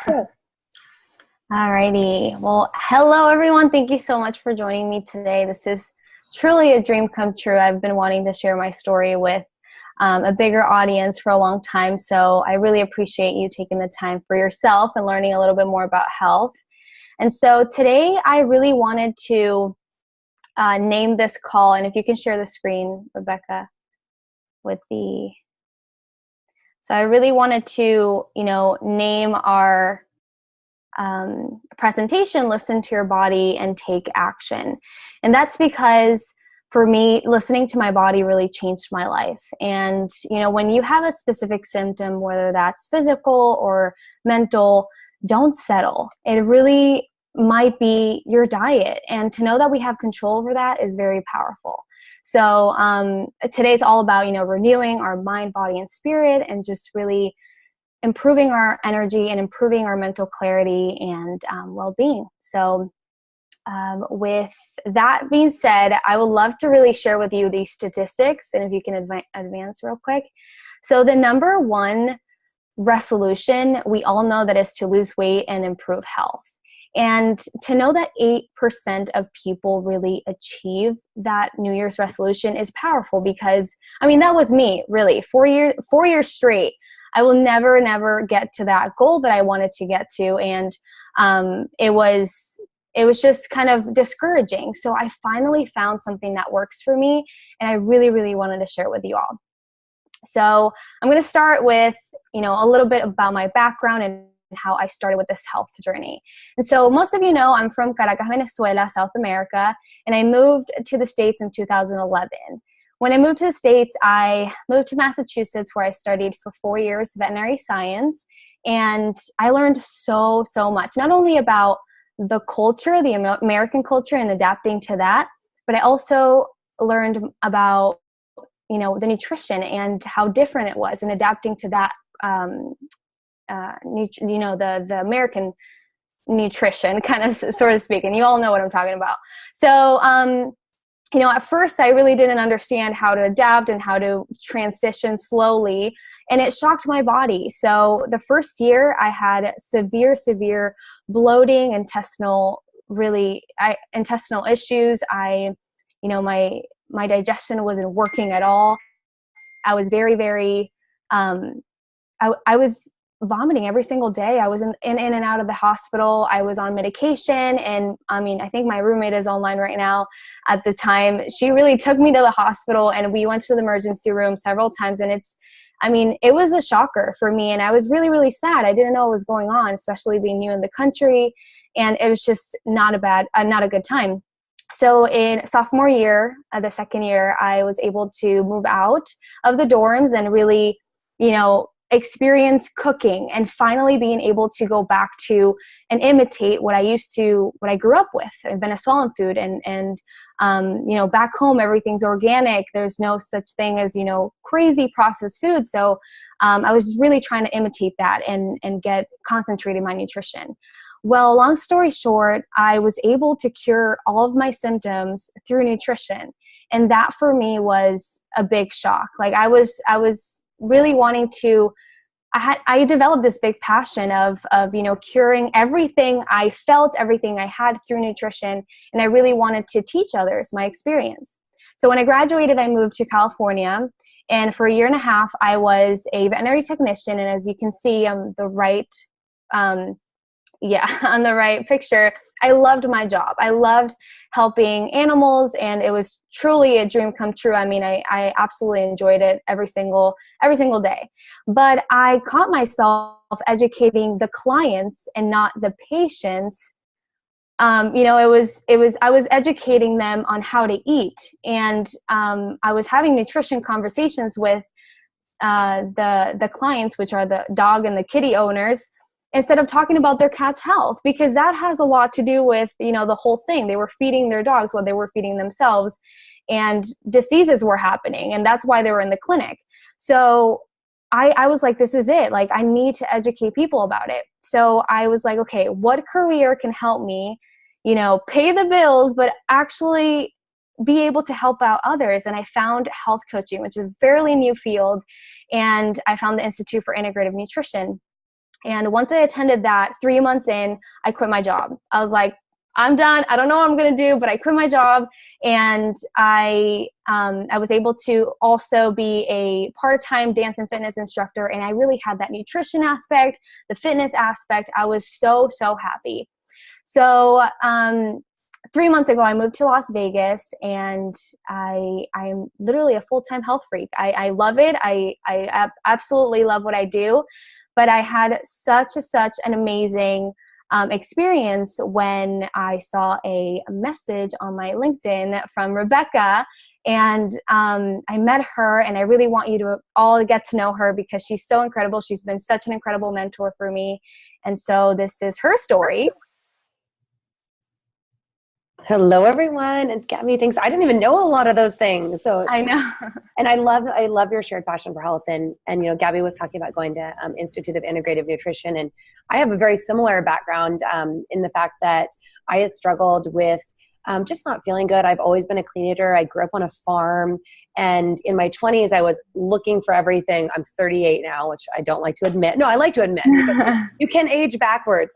Sure. Alrighty. Well, hello everyone. Thank you so much for joining me today. This is truly a dream come true. I've been wanting to share my story with a bigger audience for a long time. So I really appreciate you taking the time for yourself and learning a little bit more about health. And so today I really wanted to name this call. And if you can share the screen, Rebecca, with the... So I really wanted to, name our presentation, Listen to Your Body and Take Action. And that's because for me, listening to my body really changed my life. And, when you have a specific symptom, whether that's physical or mental, don't settle. It really might be your diet. And to know that we have control over that is very powerful. So today it's all about, renewing our mind, body, and spirit, and just really improving our energy and improving our mental clarity and well-being. So with that being said, I would love to really share with you these statistics, and if you can advance real quick. So the number one resolution, we all know that is to lose weight and improve health. And to know that 8% of people really achieve that New Year's resolution is powerful because, that was me, really. 4 years straight. I will never get to that goal that I wanted to get to. And it was just kind of discouraging. So I finally found something that works for me, and I really wanted to share it with you all. So I'm going to start with, a little bit about my background and how I started with this health journey. And so most of you know I'm from Caracas, Venezuela, South America, and I moved to the States in 2011. When I moved to the States, I moved to Massachusetts, where I studied for 4 years veterinary science, and I learned so much, not only about the culture, the American culture, and adapting to that, but I also learned about, the nutrition and how different it was, and adapting to that, the American nutrition, kind of, sort of speaking. You all know what I'm talking about. So, at first I really didn't understand how to adapt and how to transition slowly, and it shocked my body. So the first year I had severe bloating, intestinal issues. My digestion wasn't working at all. I was very, I was vomiting every single day. I was in and out of the hospital. I was on medication. And I think my roommate is online right now. At the time, she really took me to the hospital, and we went to the emergency room several times. And it was a shocker for me. And I was really sad. I didn't know what was going on, especially being new in the country. And it was just not a good time. So in sophomore year, the second year, I was able to move out of the dorms and really, experience cooking, and finally being able to go back to and imitate what I grew up with, Venezuelan food. And back home, everything's organic. There's no such thing as, crazy processed food. So I was really trying to imitate that and get concentrated my nutrition. Well, long story short, I was able to cure all of my symptoms through nutrition. And that for me was a big shock. Like I was really wanting to, I developed this big passion of curing everything I felt, everything I had through nutrition. And I really wanted to teach others my experience. So when I graduated, I moved to California. And for a year and a half, I was a veterinary technician. And as you can see on the right, on the right picture, I loved my job. I loved helping animals, and it was truly a dream come true. I absolutely enjoyed it every single day. But I caught myself educating the clients and not the patients. I was educating them on how to eat, and I was having nutrition conversations with the clients, which are the dog and the kitty owners, instead of talking about their cat's health, because that has a lot to do with, the whole thing. They were feeding their dogs what they were feeding themselves, and diseases were happening. And that's why they were in the clinic. So I was like, this is it. Like, I need to educate people about it. So I was like, okay, what career can help me, pay the bills, but actually be able to help out others? And I found health coaching, which is a fairly new field. And I found the Institute for Integrative Nutrition. And once I attended that, 3 months in, I quit my job. I was like, I'm done. I don't know what I'm going to do, but I quit my job. And I was able to also be a part-time dance and fitness instructor. And I really had that nutrition aspect, the fitness aspect. I was so, so happy. So 3 months ago, I moved to Las Vegas, and I am literally a full-time health freak. I love it. I absolutely love what I do. But I had such an amazing experience when I saw a message on my LinkedIn from Rebecca, and I met her, and I really want you to all get to know her because she's so incredible. She's been such an incredible mentor for me. And so this is her story. Hello, everyone. And Gabby thinks I didn't even know a lot of those things. So I know. And I love your shared passion for health. And Gabby was talking about going to Institute of Integrative Nutrition. And I have a very similar background in the fact that I had struggled with just not feeling good. I've always been a clean eater. I grew up on a farm. And in my 20s, I was looking for everything. I'm 38 now, which I don't like to admit. No, I like to admit. You can age backwards.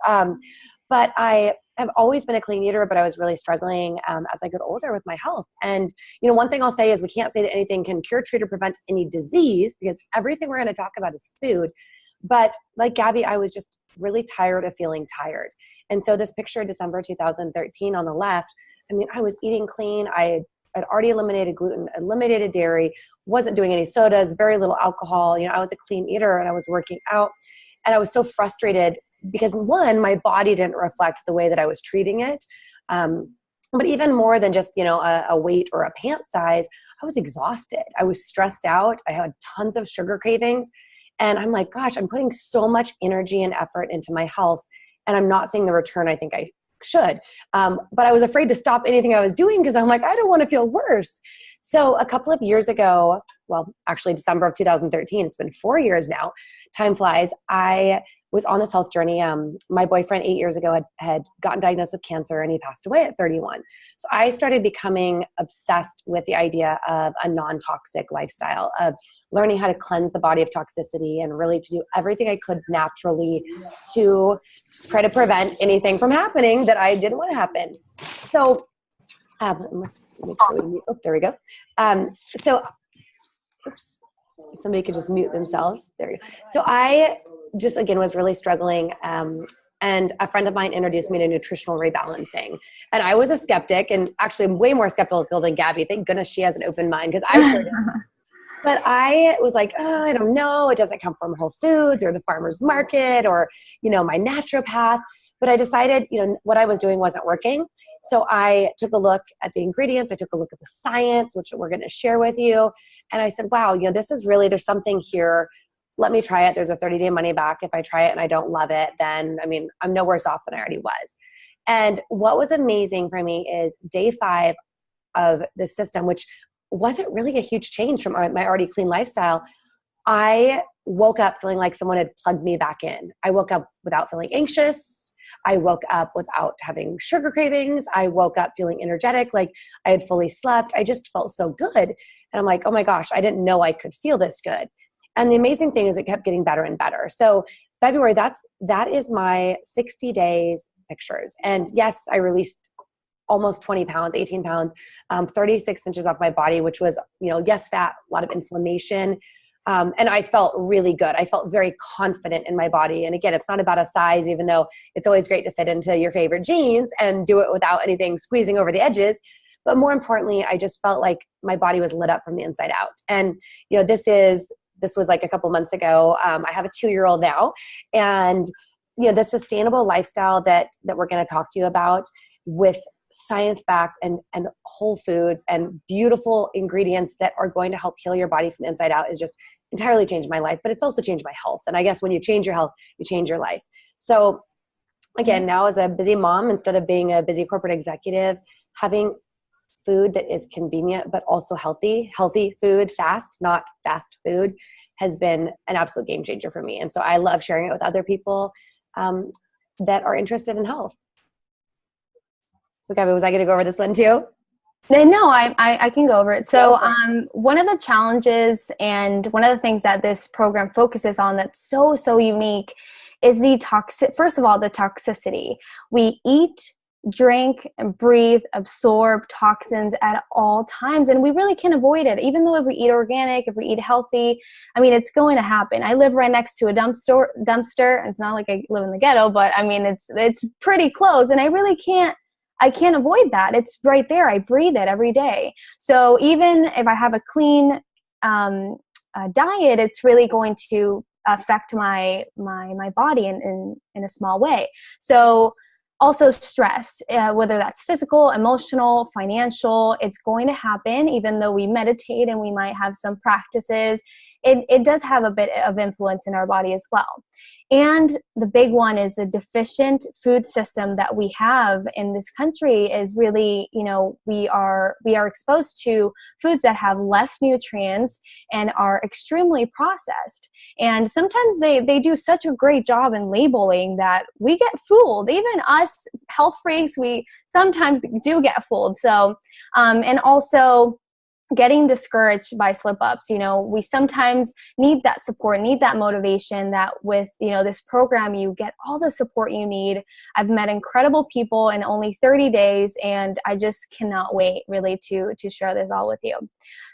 But I've always been a clean eater, but I was really struggling as I got older with my health. And, one thing I'll say is we can't say that anything can cure, treat, or prevent any disease because everything we're going to talk about is food. But like Gabby, I was just really tired of feeling tired. And so this picture, December 2013 on the left, I was eating clean. I had already eliminated gluten, eliminated dairy, wasn't doing any sodas, very little alcohol. I was a clean eater and I was working out. And I was so frustrated because one, my body didn't reflect the way that I was treating it. But even more than just, a weight or a pant size, I was exhausted. I was stressed out. I had tons of sugar cravings. And I'm like, gosh, I'm putting so much energy and effort into my health, and I'm not seeing the return I think I should. But I was afraid to stop anything I was doing because I'm like, I don't want to feel worse. So a couple of years ago, well, actually December of 2013, it's been 4 years now, time flies, I was on this health journey. My boyfriend 8 years ago had gotten diagnosed with cancer, and he passed away at 31. So I started becoming obsessed with the idea of a non-toxic lifestyle, of learning how to cleanse the body of toxicity and really to do everything I could naturally to try to prevent anything from happening that I didn't want to happen. So let's make sure there we go. Oops. If somebody could just mute themselves. There we go. So I just, again, was really struggling. And a friend of mine introduced me to nutritional rebalancing. And I was a skeptic, and actually I'm way more skeptical than Gabby. Thank goodness she has an open mind because I sure didn't. But I was like, oh, I don't know. It doesn't come from Whole Foods or the farmer's market or, my naturopath. But I decided, what I was doing wasn't working. So I took a look at the ingredients. I took a look at the science, which we're going to share with you. And I said, wow, this is really, there's something here. Let me try it. There's a 30-day money back. If I try it and I don't love it, then, I'm no worse off than I already was. And what was amazing for me is day 5 of the system, which wasn't really a huge change from my already clean lifestyle. I woke up feeling like someone had plugged me back in. I woke up without feeling anxious. I woke up without having sugar cravings. I woke up feeling energetic, like I had fully slept. I just felt so good. And I'm like, oh my gosh, I didn't know I could feel this good. And the amazing thing is it kept getting better and better. So February, that is my 60 days pictures. And yes, I released almost 20 pounds, 18 pounds, 36 inches off my body, which was, yes, fat, a lot of inflammation. And I felt really good. I felt very confident in my body. And again, it's not about a size, even though it's always great to fit into your favorite jeans and do it without anything squeezing over the edges. But more importantly, I just felt like my body was lit up from the inside out. And, this was like a couple months ago. I have a 2-year-old now. And, the sustainable lifestyle that we're going to talk to you about with science-backed and whole foods and beautiful ingredients that are going to help heal your body from the inside out is just entirely changed my life, but it's also changed my health. And I guess when you change your health, you change your life. So again, now as a busy mom, instead of being a busy corporate executive, having food that is convenient, but also healthy food, fast, not fast food, has been an absolute game changer for me. And so I love sharing it with other people that are interested in health. So Gabby, was I going to go over this one too? No, I can go over it. So one of the challenges and one of the things that this program focuses on that's so unique is first of all, the toxicity. We eat, drink, and breathe, absorb toxins at all times, and we really can't avoid it. Even though if we eat organic, if we eat healthy, I mean, it's going to happen. I live right next to a dumpster. It's not like I live in the ghetto, but I mean, it's pretty close, and I can't avoid that. It's right there. I breathe it every day. So even if I have a clean diet, it's really going to affect my body in a small way. So also stress, whether that's physical, emotional, financial, it's going to happen. Even though we meditate and we might have some practices, it does have a bit of influence in our body as well. And the big one is the deficient food system that we have in this country is really, we are exposed to foods that have less nutrients and are extremely processed. And sometimes they do such a great job in labeling that we get fooled. Even us health freaks, we sometimes do get fooled. So, and also getting discouraged by slip ups. We sometimes need that support, need that motivation that with, this program, you get all the support you need. I've met incredible people in only 30 days, and I just cannot wait really to share this all with you.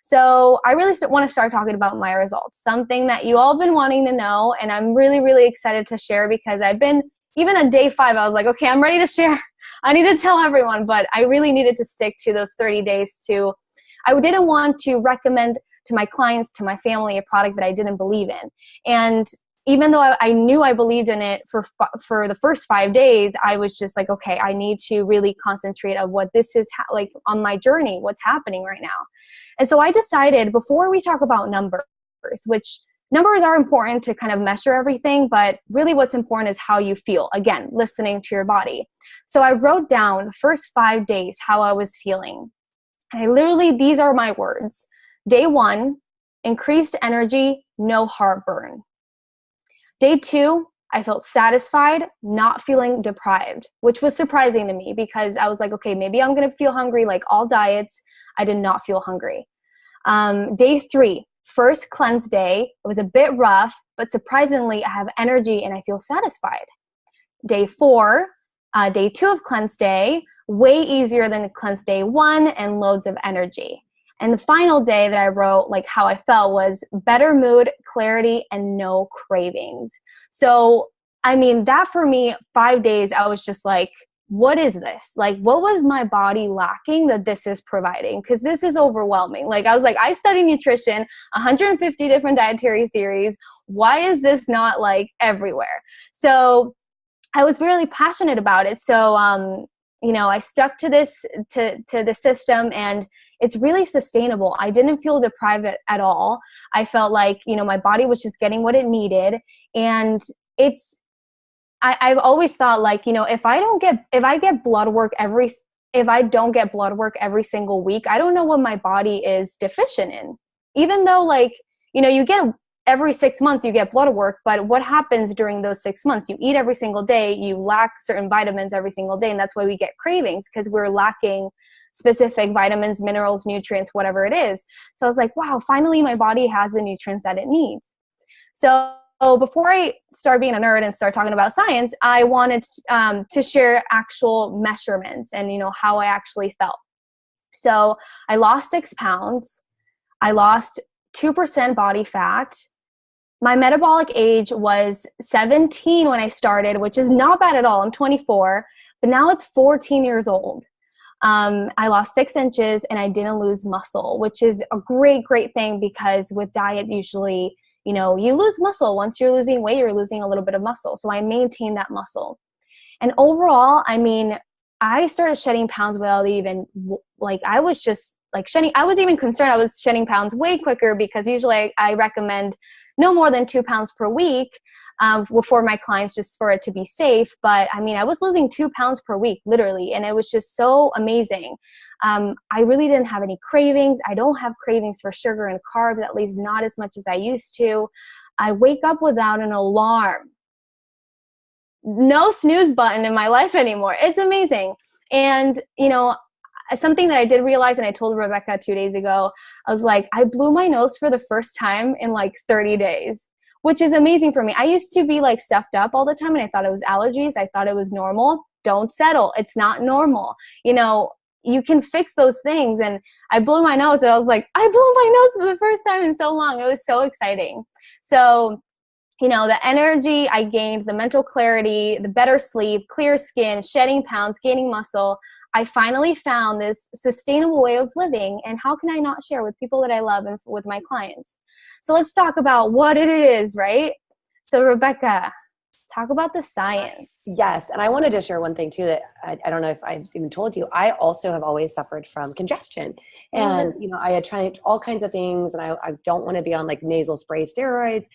So I really want to start talking about my results, something that you all have been wanting to know. And I'm really, really excited to share because I've been, even on day 5, I was like, okay, I'm ready to share. I need to tell everyone, but I really needed to stick to those 30 days I didn't want to recommend to my clients, to my family, a product that I didn't believe in. And even though I knew I believed in it for the first 5 days, I was just like, okay, I need to really concentrate on what this is like on my journey, what's happening right now. And so I decided, before we talk about numbers, which numbers are important to kind of measure everything, but really what's important is how you feel. Again, listening to your body. So I wrote down the first 5 days how I was feeling. These are my words. Day 1, increased energy, no heartburn. Day 2, I felt satisfied, not feeling deprived, which was surprising to me because I was like, okay, maybe I'm going to feel hungry like all diets. I did not feel hungry. Day 3, first cleanse day. It was a bit rough, but surprisingly, I have energy and I feel satisfied. Day 4, day 2 of cleanse day, way easier than cleanse day 1 and loads of energy. And the final day that I wrote, like how I felt, was better mood, clarity, and no cravings. So, I mean, that for me, 5 days, I was just like, what is this? Like, what was my body lacking that this is providing? Because this is overwhelming. Like, I was like, I study nutrition, 150 different dietary theories. Why is this not like everywhere? So I was really passionate about it. So, I stuck to this, to the system, and it's really sustainable. I didn't feel deprived at all. I felt like, my body was just getting what it needed. And I've always thought like, if I don't get blood work every single week, I don't know what my body is deficient in. Even though like, you get every 6 months you get blood work, but what happens during those 6 months? You eat every single day, you lack certain vitamins every single day, and that's why we get cravings, because we're lacking specific vitamins, minerals, nutrients, whatever it is. So I was like, wow, finally my body has the nutrients that it needs. So before I start being a nerd and start talking about science, I wanted to share actual measurements and, how I actually felt. So I lost 6 pounds. I lost 2% body fat. My metabolic age was 17 when I started, which is not bad at all. I'm 24, but now it's 14 years old. I lost 6 inches and I didn't lose muscle, which is a great, great thing, because with diet, usually, you lose muscle. Once you're losing weight, you're losing a little bit of muscle. So I maintained that muscle. And overall, I mean, I started shedding pounds without even, like, I was just like shedding. I was even concerned I was shedding pounds way quicker, because usually I recommend no more than 2 pounds per week for my clients, just for it to be safe. But I mean, I was losing 2 pounds per week, literally. And it was just so amazing. I really didn't have any cravings. I don't have cravings for sugar and carbs, at least not as much as I used to. I wake up without an alarm. No snooze button in my life anymore. It's amazing. And, something that I did realize, and I told Rebecca 2 days ago, I was like, I blew my nose for the first time in like 30 days, which is amazing for me. I used to be like stuffed up all the time and I thought it was allergies. I thought it was normal. Don't settle. It's not normal. You know, you can fix those things. And I blew my nose and I was like, I blew my nose for the first time in so long. It was so exciting. So, you know, the energy I gained, the mental clarity, the better sleep, clear skin, shedding pounds, gaining muscle. I finally found this sustainable way of living. And how can I not share with people that I love and with my clients? So let's talk about what it is, right? So Rebecca, talk about the science. Yes. And I wanted to share one thing too, that I don't know if I've even told you. I also have always suffered from congestion. And, you know, I had tried all kinds of things, and I don't want to be on like nasal spray steroids.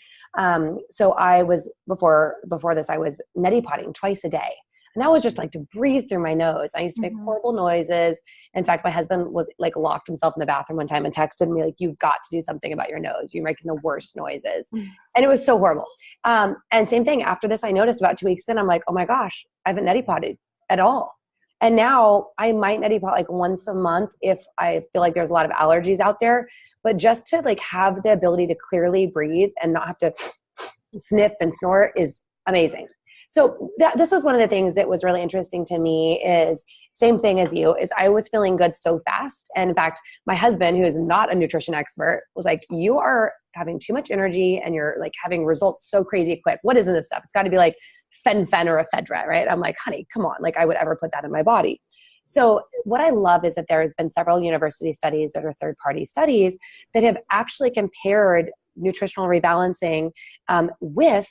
So I was, before this, I was neti potting twice a day. And that was just like to breathe through my nose. I used to make horrible noises. In fact, my husband was like locked himself in the bathroom one time and texted me like, "You've got to do something about your nose. You're making the worst noises." And it was so horrible. And same thing after this, I noticed about 2 weeks in, I'm like, oh my gosh, I haven't neti potted at all. And now I might neti pot like once a month if I feel like there's a lot of allergies out there. But just to like have the ability to clearly breathe and not have to sniff and snort is amazing. So this was one of the things that was really interesting to me, is same thing as you, is I was feeling good so fast. And in fact, my husband, who is not a nutrition expert, was like, you are having too much energy and you're like having results so crazy quick. What is in this stuff? It's got to be like fen-phen or ephedra, right? I'm like, honey, come on. Like I would ever put that in my body. So what I love is that there has been several university studies that are third-party studies that have actually compared nutritional rebalancing with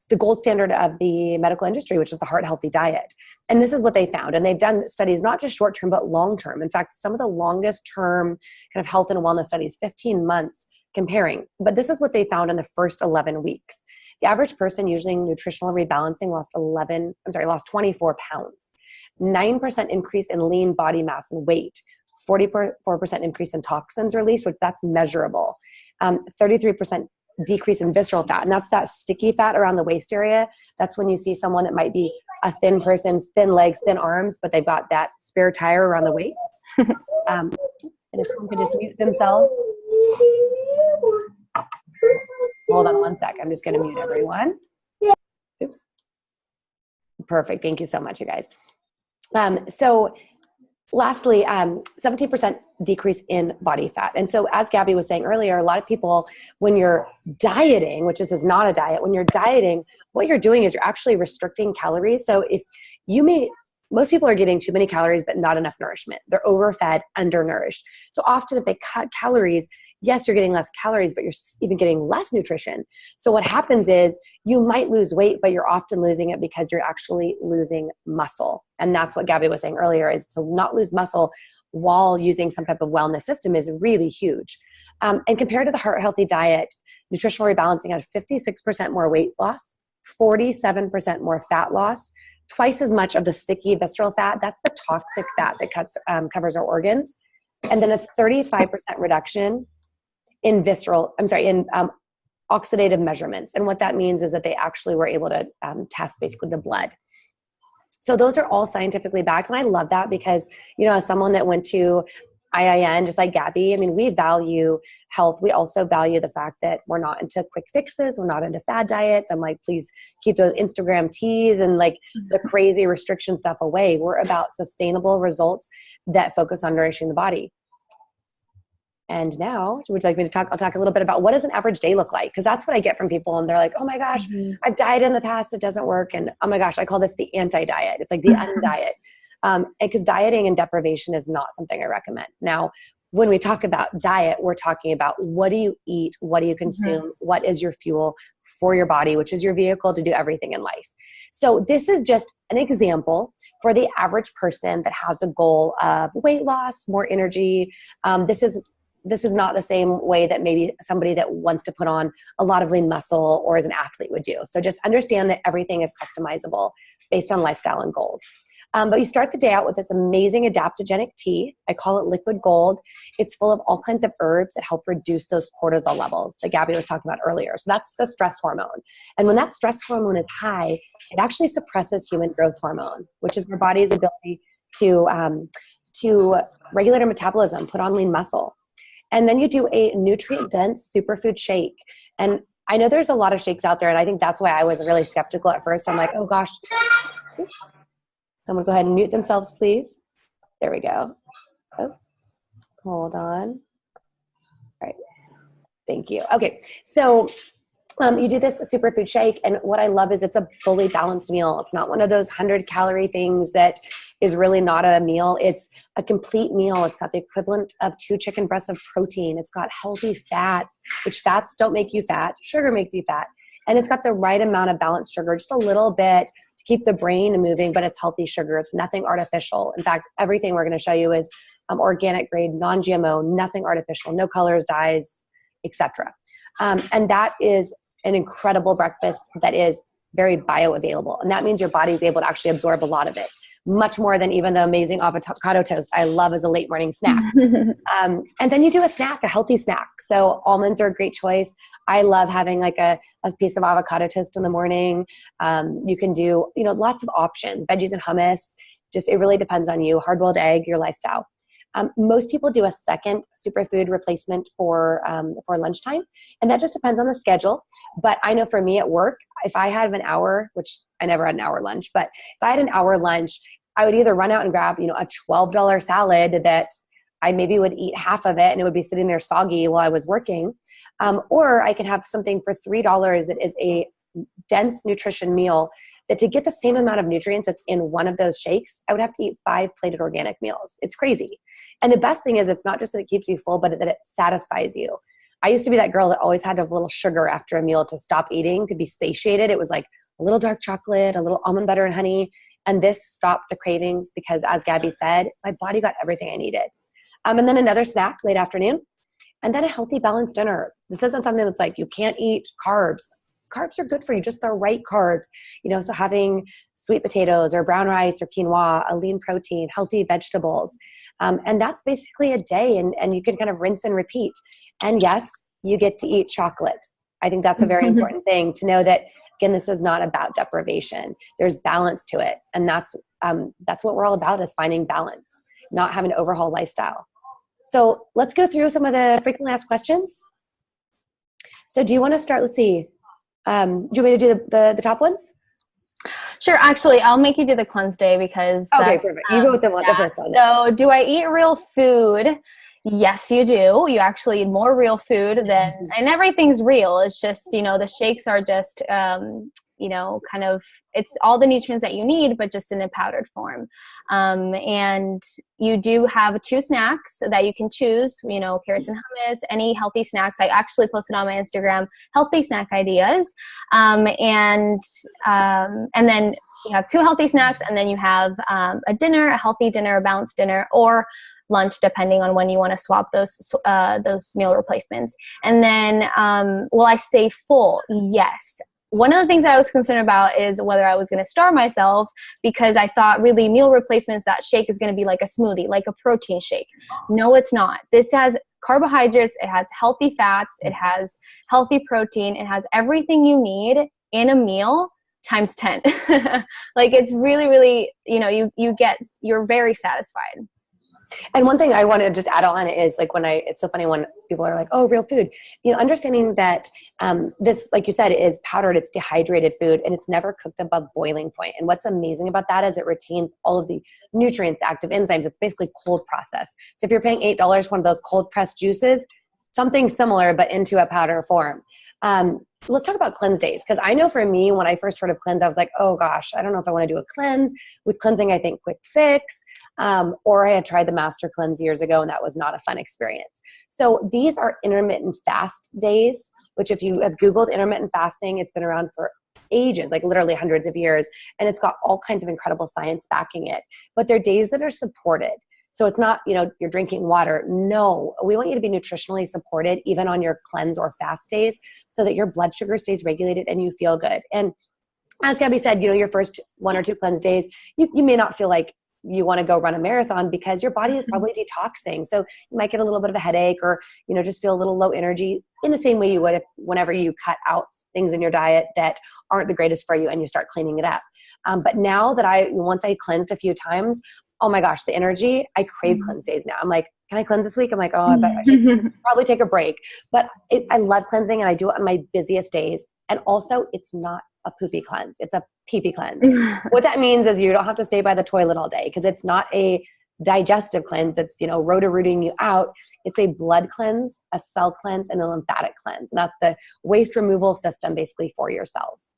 the gold standard of the medical industry, which is the heart healthy diet. And this is what they found. And they've done studies, not just short term, but long term. In fact, some of the longest term kind of health and wellness studies, 15 months comparing. But this is what they found in the first 11 weeks. The average person using nutritional rebalancing lost 24 pounds, 9% increase in lean body mass and weight, 44% increase in toxins released, which that's measurable, 33% decrease in visceral fat. And that's that sticky fat around the waist area. That's when you see someone that might be a thin person, thin legs, thin arms, but they've got that spare tire around the waist. And if someone could just mute themselves. Hold on one sec. I'm just going to mute everyone. Oops. Perfect. Thank you so much, you guys. So lastly, 17% decrease in body fat. And so as Gabby was saying earlier, a lot of people, when you're dieting, which this is not a diet, when you're dieting, what you're doing is you're actually restricting calories. So if you most people are getting too many calories, but not enough nourishment. They're overfed, undernourished. So often if they cut calories, yes, you're getting less calories, but you're even getting less nutrition. So what happens is you might lose weight, but you're often losing it because you're actually losing muscle. And that's what Gabby was saying earlier, is to not lose muscle while using some type of wellness system is really huge. And compared to the heart healthy diet, nutritional rebalancing had 56% more weight loss, 47% more fat loss, twice as much of the sticky visceral fat. That's the toxic fat that covers our organs. And then a 35% reduction in oxidative measurements. And what that means is that they actually were able to test basically the blood. So those are all scientifically backed. And I love that because, you know, as someone that went to IIN, just like Gabby, I mean, we value health. We also value the fact that we're not into quick fixes. We're not into fad diets. I'm like, please keep those Instagram teas and like the crazy restriction stuff away. We're about sustainable results that focus on nourishing the body. And now, would you like me to talk? I'll talk a little bit about what does an average day look like? Because that's what I get from people. And they're like, oh my gosh, I've dieted in the past. It doesn't work. And oh my gosh, I call this the anti-diet. It's like the undiet. Because dieting and deprivation is not something I recommend. Now, when we talk about diet, we're talking about what do you eat? What do you consume? What is your fuel for your body, which is your vehicle to do everything in life. So this is just an example for the average person that has a goal of weight loss, more energy. This is not the same way that maybe somebody that wants to put on a lot of lean muscle or as an athlete would do. So just understand that everything is customizable based on lifestyle and goals. But you start the day out with this amazing adaptogenic tea. I call it liquid gold. It's full of all kinds of herbs that help reduce those cortisol levels that Gabby was talking about earlier. So that's the stress hormone. And when that stress hormone is high, it actually suppresses human growth hormone, which is our body's ability to regulate our metabolism, put on lean muscle. And then you do a nutrient-dense superfood shake. And I know there's a lot of shakes out there, and I think that's why I was really skeptical at first. I'm like, oh gosh. Oops. Someone go ahead and mute themselves, please. There we go. Oops. Hold on. All right. Thank you. Okay. So you do this superfood shake, and what I love is it's a fully balanced meal. It's not one of those 100-calorie things that is really not a meal. It's a complete meal. It's got the equivalent of 2 chicken breasts of protein. It's got healthy fats, which fats don't make you fat. Sugar makes you fat. And it's got the right amount of balanced sugar, just a little bit to keep the brain moving, but it's healthy sugar. It's nothing artificial. In fact, everything we're going to show you is organic grade, non-GMO, nothing artificial, no colors, dyes, etc. And that is an incredible breakfast that is very bioavailable. And that means your body is able to actually absorb a lot of it, much more than even the amazing avocado toast I love as a late morning snack. And then you do a snack, a healthy snack. So almonds are a great choice. I love having like a piece of avocado toast in the morning. You can do, lots of options, veggies and hummus. Just, it really depends on you. Hard-boiled egg, your lifestyle. Most people do a second superfood replacement for lunchtime, and that just depends on the schedule. But I know for me at work, if I have an hour, which I never had an hour lunch, but if I had an hour lunch, I would either run out and grab, a $12 salad that I maybe would eat half of it and it would be sitting there soggy while I was working, or I can have something for $3 that is a dense nutrition meal that to get the same amount of nutrients that's in one of those shakes, I would have to eat 5 plated organic meals. It's crazy. And the best thing is it's not just that it keeps you full, but that it satisfies you. I used to be that girl that always had to have a little sugar after a meal to stop eating, to be satiated. It was like a little dark chocolate, a little almond butter and honey. And this stopped the cravings because, as Gabby said, my body got everything I needed. And then another snack late afternoon, and then a healthy balanced dinner. This isn't something that's like you can't eat carbs. Carbs are good for you, just the right carbs. So having sweet potatoes or brown rice or quinoa, a lean protein, healthy vegetables. And that's basically a day, and you can kind of rinse and repeat. And yes, you get to eat chocolate. I think that's a very important thing to know that, again, this is not about deprivation. There's balance to it. And that's what we're all about, is finding balance, not having an overhaul lifestyle. So let's go through some of the frequently asked questions. So do you want to start? Let's see. Do you want me to do the top ones? Sure. Actually, I'll make you do the cleanse day because okay, perfect. You go with the first one. So, do I eat real food? Yes, you do. You actually eat more real food and everything's real. It's just, the shakes are just, kind of, it's all the nutrients that you need, but just in a powdered form. And you do have 2 snacks that you can choose, carrots and hummus, any healthy snacks. I actually posted on my Instagram healthy snack ideas. And then you have 2 healthy snacks, and then you have a dinner, a healthy dinner, a balanced dinner, or lunch, depending on when you want to swap those meal replacements. And then, will I stay full? Yes. One of the things I was concerned about is whether I was going to starve myself, because I thought really meal replacements, that shake is going to be like a smoothie, like a protein shake. No, it's not. This has carbohydrates. It has healthy fats. It has healthy protein. It has everything you need in a meal times 10. Like, it's really, really, you're very satisfied. And one thing I want to just add on is like it's so funny when people are like, oh, real food, understanding that this, like you said, is powdered, it's dehydrated food, and it's never cooked above boiling point. And what's amazing about that is it retains all of the nutrients, active enzymes. It's basically cold processed. So if you're paying $8 for one of those cold pressed juices, something similar, but into a powder form. Let's talk about cleanse days. Because I know for me, when I first heard of cleanse, I was like, oh gosh, I don't know if I want to do a cleanse. With cleansing, I think quick fix. Or I had tried the master cleanse years ago, and that was not a fun experience. So these are intermittent fast days, which if you have Googled intermittent fasting, it's been around for ages, like literally hundreds of years. And it's got all kinds of incredible science backing it. But they're days that are supported. So it's not, you're drinking water. No, we want you to be nutritionally supported even on your cleanse or fast days so that your blood sugar stays regulated and you feel good. And as Gabby said, your first 1 or 2 cleanse days, you may not feel like you want to go run a marathon because your body is probably detoxing. So you might get a little bit of a headache or, just feel a little low energy in the same way you would whenever you cut out things in your diet that aren't the greatest for you and you start cleaning it up. But now that once I cleansed a few times, oh my gosh, the energy, I crave cleanse days now. I'm like, can I cleanse this week? I'm like, oh, I bet I should probably take a break. But I love cleansing, and I do it on my busiest days. And also, it's not a poopy cleanse. It's a pee-pee cleanse. What that means is you don't have to stay by the toilet all day, because it's not a digestive cleanse. It's, roto-rooting you out. It's a blood cleanse, a cell cleanse, and a lymphatic cleanse. And that's the waste removal system basically for your cells.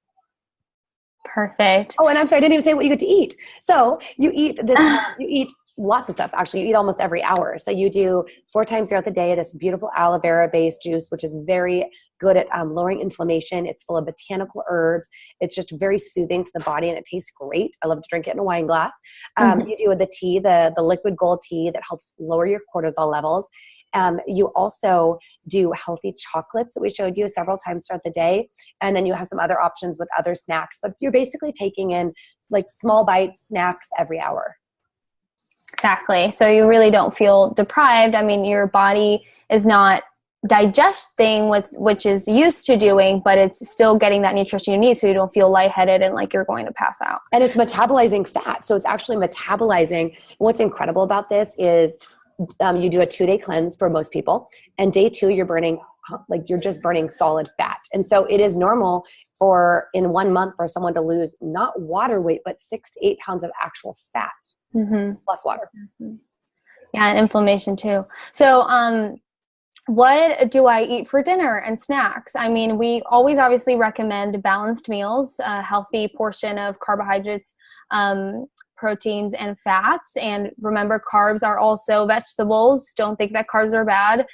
Perfect. Oh, and I'm sorry, I didn't even say what you get to eat. So you eat this, you eat lots of stuff. Actually, you eat almost every hour. So you do 4 times throughout the day this beautiful aloe vera based juice, which is very good at lowering inflammation. It's full of botanical herbs. It's just very soothing to the body, and it tastes great. I love to drink it in a wine glass. You do the tea, the liquid gold tea that helps lower your cortisol levels. You also do healthy chocolates that we showed you several times throughout the day. And then you have some other options with other snacks, but you're basically taking in like small bites, snacks every hour. Exactly. So you really don't feel deprived. I mean, your body is not digesting which is used to doing, but it's still getting that nutrition you need, so you don't feel lightheaded and like you're going to pass out. And it's metabolizing fat. So it's actually metabolizing. What's incredible about this is you do a 2-day cleanse for most people, and day 2 you're just burning solid fat. And so it is normal in 1 month for someone to lose not water weight, but 6 to 8 pounds of actual fat plus water. Yeah, and inflammation too. So what do I eat for dinner and snacks? I mean, we always obviously recommend balanced meals, a healthy portion of carbohydrates, proteins, and fats. And remember, carbs are also vegetables. Don't think that carbs are bad.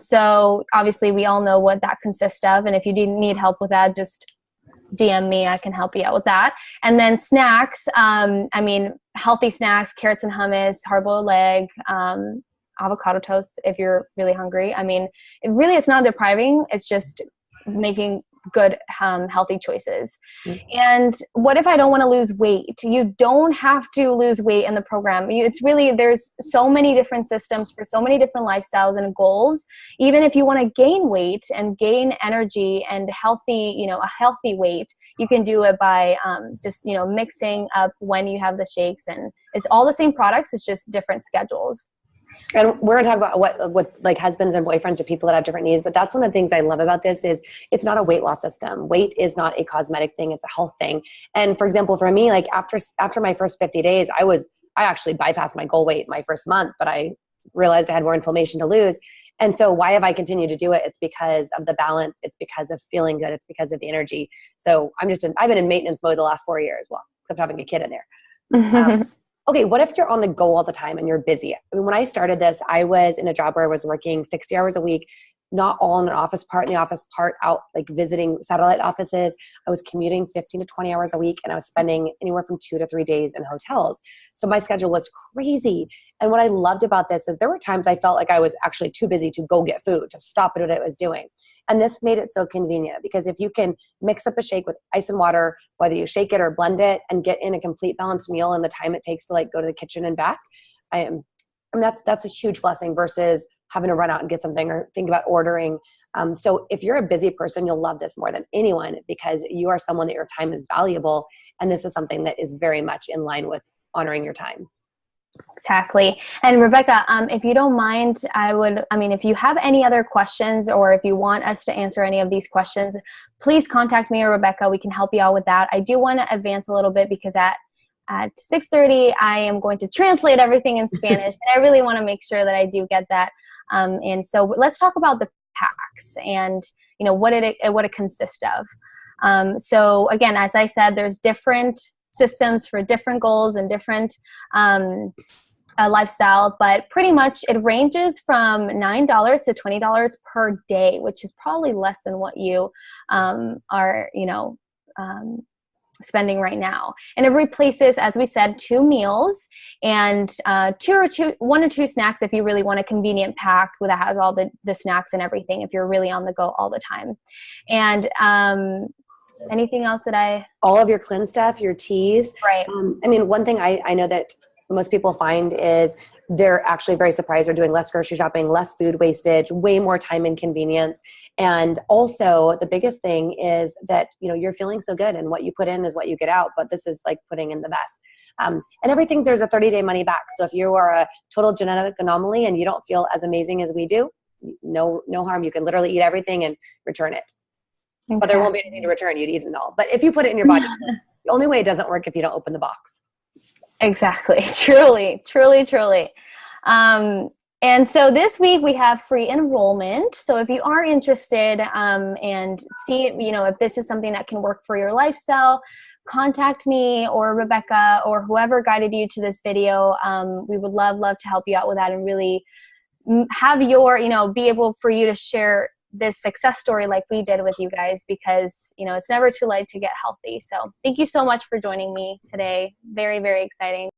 So obviously we all know what that consists of. And if you need help with that, just DM me. I can help you out with that. And then snacks, healthy snacks, carrots and hummus, hard-boiled egg, avocado toast if you're really hungry. I mean, it's not depriving. It's just making good, healthy choices. And what if I don't want to lose weight? You don't have to lose weight in the program. There's so many different systems for so many different lifestyles and goals. Even if you want to gain weight and gain energy and healthy, a healthy weight, you can do it by just mixing up when you have the shakes, and it's all the same products. It's just different schedules. And we're going to talk about what like husbands and boyfriends or people that have different needs. But that's one of the things I love about this is it's not a weight loss system. Weight is not a cosmetic thing. It's a health thing. And for example, for me, like after my first 50 days, I actually bypassed my goal weight my first month, but I realized I had more inflammation to lose. And so why have I continued to do it? It's because of the balance. It's because of feeling good. It's because of the energy. So I've been in maintenance mode the last 4 years. Well, except having a kid in there. Okay, what if you're on the go all the time and you're busy? I mean, when I started this, I was in a job where I was working 60 hours a week, not all in an office, part in the office, part out, like visiting satellite offices. I was commuting 15 to 20 hours a week, and I was spending anywhere from 2 to 3 days in hotels. So my schedule was crazy. And what I loved about this is there were times I felt like I was actually too busy to go get food, to stop at what I was doing. And this made it so convenient, because if you can mix up a shake with ice and water, whether you shake it or blend it, and get in a complete balanced meal in the time it takes to like go to the kitchen and back, that's a huge blessing versus having to run out and get something or think about ordering. So if you're a busy person, you'll love this more than anyone, because you are someone that your time is valuable. And this is something that is very much in line with honoring your time. Exactly. And Rebecca, if you don't mind, if you have any other questions, or if you want us to answer any of these questions, please contact me or Rebecca. We can help you out with that. I do want to advance a little bit, because at 6:30, I am going to translate everything in Spanish. And I really want to make sure that I do get that. And so let's talk about the packs and, what it consists of. So again, as I said, there's different systems for different goals and different lifestyle, but pretty much it ranges from $9 to $20 per day, which is probably less than what you are, spending right now. And it replaces, as we said, 2 meals and 1 or 2 snacks if you really want a convenient pack that has all the snacks and everything, if you're really on the go all the time. And anything else all of your cleanse stuff, your teas. Right. One thing I know that most people find is they're actually very surprised. They're doing less grocery shopping, less food wastage, way more time and convenience. And also the biggest thing is that, you're feeling so good, and what you put in is what you get out, but this is like putting in the best. And everything, there's a 30-day money back. So if you are a total genetic anomaly and you don't feel as amazing as we do, no harm. You can literally eat everything and return it. Okay. But there won't be anything to return. You'd eat it all. But if you put it in your body, the only way it doesn't work if you don't open the box. Exactly. Truly, truly, truly. And so this week we have free enrollment. So if you are interested and see, if this is something that can work for your lifestyle, contact me or Rebecca or whoever guided you to this video. We would love to help you out with that and really have your, be able for you to share this success story like we did with you guys, because, it's never too late to get healthy. So thank you so much for joining me today. Very, very exciting.